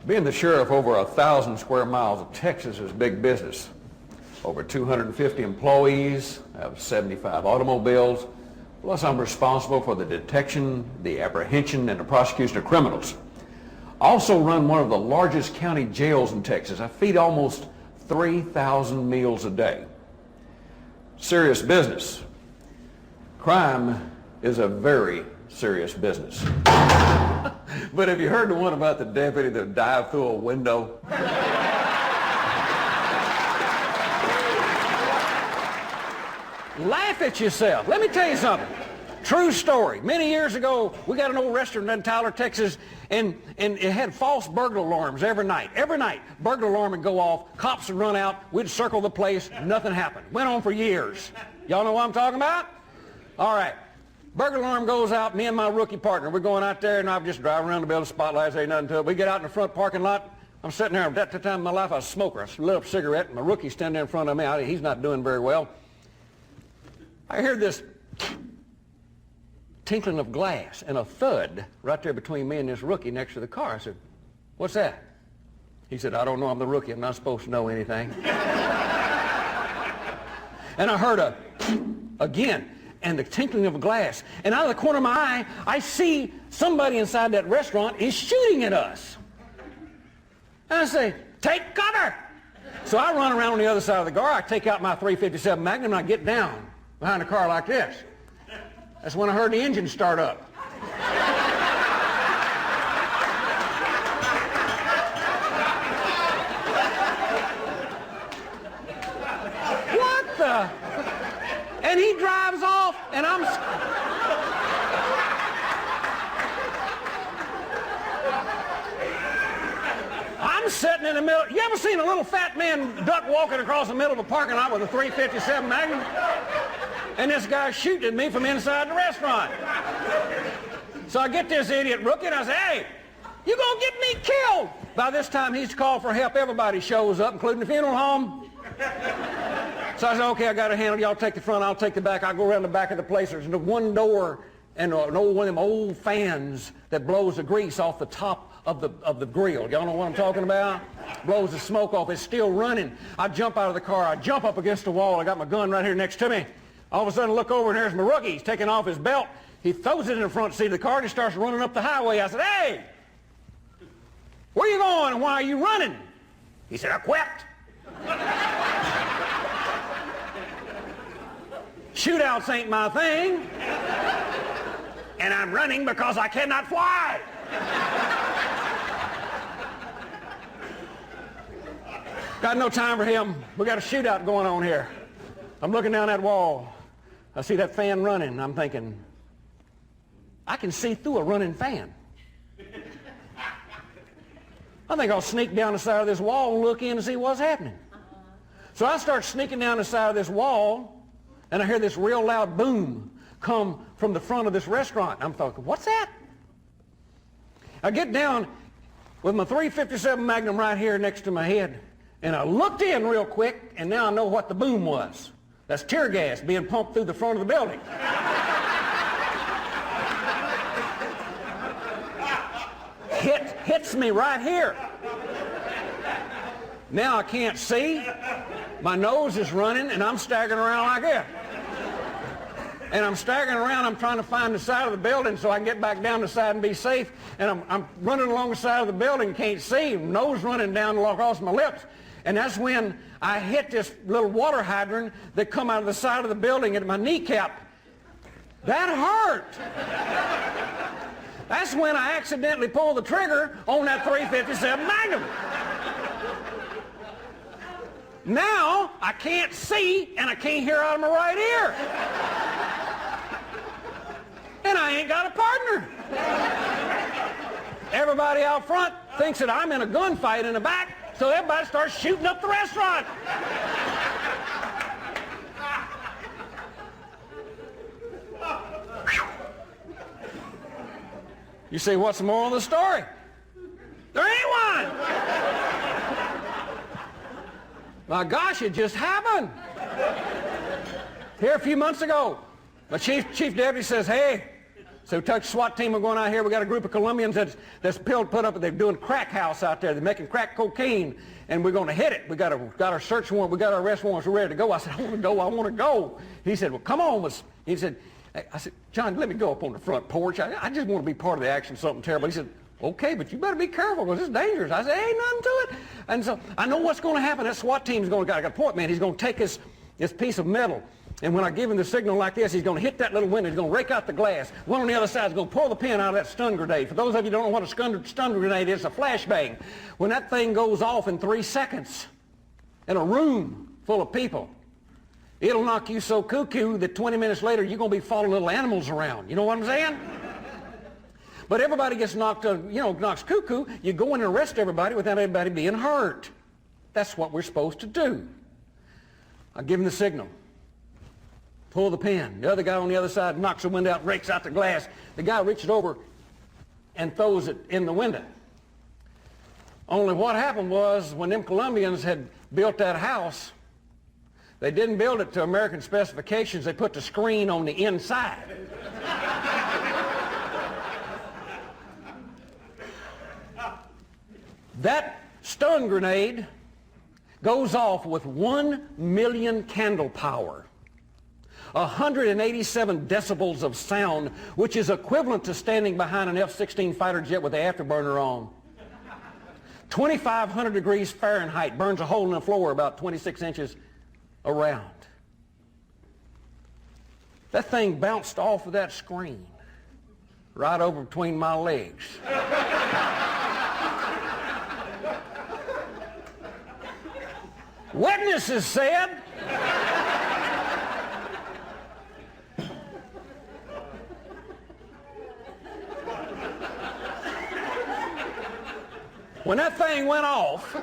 Being the sheriff over 1,000 square miles of Texas is big business. Over 250 employees, I have 75 automobiles, plus I'm responsible for the detection, the apprehension, and the prosecution of criminals. I also run one of the largest county jails in Texas. I feed almost 3,000 meals a day. Serious business. Crime is a very serious business. But have you heard the one about the deputy that dived through a window? Laugh at yourself. Let me tell you something. True story. Many years ago, we got an old restaurant in Tyler, Texas, and it had false burglar alarms every night. Every night, burglar alarm would go off, cops would run out, we'd circle the place, nothing happened. Went on for years. Y'all know what I'm talking about? All right. Burglar alarm goes out, me and my rookie partner, we're going out there, and I'm just driving around the building, spotlights, ain't nothing to it. We get out in the front parking lot. I'm sitting there. At that time in my life, I was a smoker. I lit up a cigarette, and my rookie's standing there in front of me. He's not doing very well. I hear this tinkling of glass and a thud right there between me and this rookie next to the car. I said, "What's that?" He said, "I don't know. I'm the rookie. I'm not supposed to know anything." And I heard again, and the tinkling of glass. And out of the corner of my eye, I see somebody inside that restaurant is shooting at us. And I say, "Take cover!" So I run around on the other side of the car. I take out my .357 Magnum, and I get down behind the car like this. That's when I heard the engine start up. What the? And he drives off, and I'm sitting in the middle. You ever seen a little fat man duck walking across the middle of a parking lot with a .357 Magnum? And this guy's shooting at me from inside the restaurant. So I get this idiot rookie, and I say, "Hey, you gonna get me killed?" By this time, he's called for help. Everybody shows up, including the funeral home. So I said, "Okay, I got a handle. Y'all take the front, I'll take the back." I go around the back of the place. There's one door and an old one of them old fans that blows the grease off the top of the grill. Y'all know what I'm talking about? Blows the smoke off. It's still running. I jump out of the car. I jump up against the wall. I got my gun right here next to me. All of a sudden, I look over, and there's my rookie. He's taking off his belt. He throws it in the front seat of the car, and he starts running up the highway. I said, "Hey, where you going, and why are you running?" He said, "I quit." Shootouts ain't my thing. And I'm running because I cannot fly. Got no time for him. We got a shootout going on here. I'm looking down that wall. I see that fan running. I'm thinking, I can see through a running fan. I think I'll sneak down the side of this wall and look in and see what's happening. So I start sneaking down the side of this wall, and I hear this real loud boom come from the front of this restaurant. I'm thinking, what's that? I get down with my .357 Magnum right here next to my head, and I looked in real quick, and now I know what the boom was. That's tear gas being pumped through the front of the building. Hits me right here. Now I can't see. My nose is running, and I'm staggering around like this. And I'm staggering around. I'm trying to find the side of the building so I can get back down the side and be safe. And I'm running along the side of the building, can't see. Nose running down across my lips. And that's when I hit this little water hydrant that come out of the side of the building at my kneecap. That hurt. That's when I accidentally pulled the trigger on that .357 Magnum. Now I can't see and I can't hear out of my right ear. And I ain't got a partner. Everybody out front thinks that I'm in a gunfight in the back, so everybody starts shooting up the restaurant. You say, what's the moral of the story? There ain't one. My gosh, it just happened. Here a few months ago, my chief deputy says, "Hey, So we took SWAT team, we're going out here, we got a group of Colombians that's put up, they're doing crack house out there, they're making crack cocaine, and we're going to hit it. We got our search warrant, we got our arrest warrants, we're ready to go. I said, I want to go. He said, well, come on. He said, I said, John, let me go up on the front porch. I just want to be part of the action, something terrible. He said, okay, but you better be careful because it's dangerous. I said, ain't nothing to it. And so I know what's going to happen. That SWAT team's going to, I got a point, man. He's going to take this piece of metal, and when I give him the signal like this, he's going to hit that little window. He's going to rake out the glass. One on the other side is going to pull the pin out of that stun grenade. For those of you who don't know what a stun grenade is, it's a flashbang. When that thing goes off in 3 seconds in a room full of people, it'll knock you so cuckoo that 20 minutes later you're going to be following little animals around. You know what I'm saying? But everybody gets knocks cuckoo. You go in and arrest everybody without anybody being hurt. That's what we're supposed to do. I give him the signal. Pull the pin. The other guy on the other side knocks the window out, rakes out the glass. The guy reaches over and throws it in the window. Only what happened was when them Colombians had built that house, they didn't build it to American specifications. They put the screen on the inside. That stun grenade goes off with 1 million candle power, 187 decibels of sound, which is equivalent to standing behind an F-16 fighter jet with the afterburner on. 2,500 degrees Fahrenheit, burns a hole in the floor about 26 inches around. That thing bounced off of that screen right over between my legs. Witnesses said when that thing went off,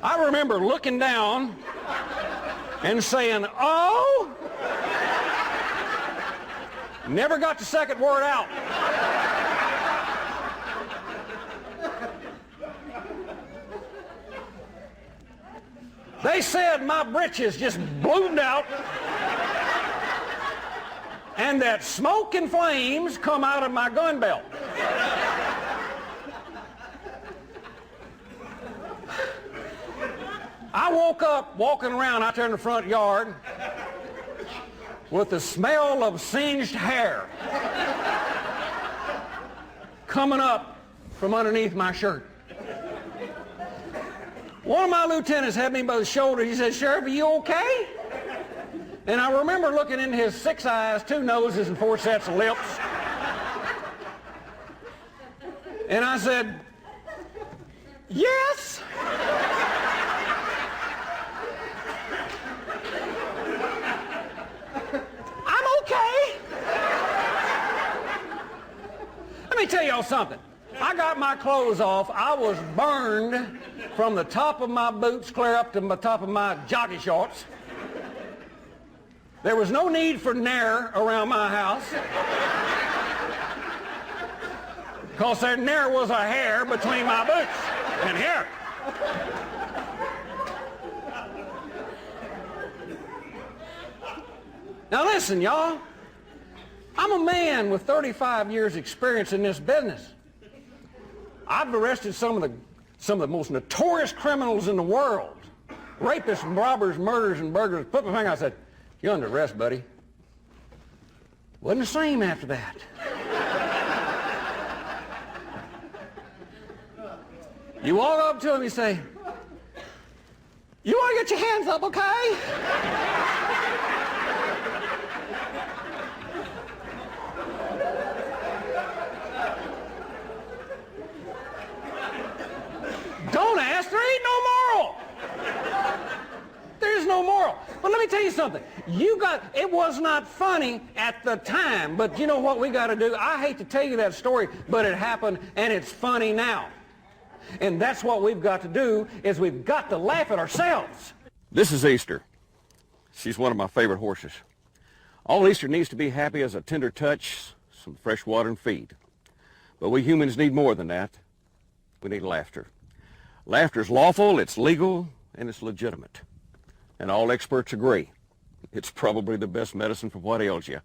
I remember looking down and saying, oh, never got the second word out. They said my britches just ballooned out and that smoke and flames come out of my gun belt. I woke up walking around out there in the front yard with the smell of singed hair coming up from underneath my shirt. One of my lieutenants had me by the shoulder. He said, Sheriff, are you okay? And I remember looking into his 6 eyes, 2 noses, and 4 sets of lips. And I said, yes. I'm okay. Let me tell y'all something. I got my clothes off. I was burned from the top of my boots clear up to the top of my jockey shorts. There was no need for Nair around my house because there never was a hair between my boots and here. Now listen, y'all. I'm a man with 35 years experience in this business. I've arrested some of the most notorious criminals in the world. Rapists and robbers, murderers and burglars. Put my finger out and said, you're under arrest, buddy. Wasn't the same after that. You walk up to him, you say, you want to get your hands up, okay? Don't ask, there ain't no moral. There's no moral. But let me tell you something. It was not funny at the time, but you know what we got to do? I hate to tell you that story, but it happened and it's funny now. And that's what we've got to do, is we've got to laugh at ourselves. This is Easter. She's one of my favorite horses. All Easter needs to be happy is a tender touch, some fresh water and feed. But we humans need more than that. We need laughter. Laughter is lawful, it's legal, and it's legitimate. And all experts agree. It's probably the best medicine for what ails you.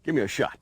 Give me a shot.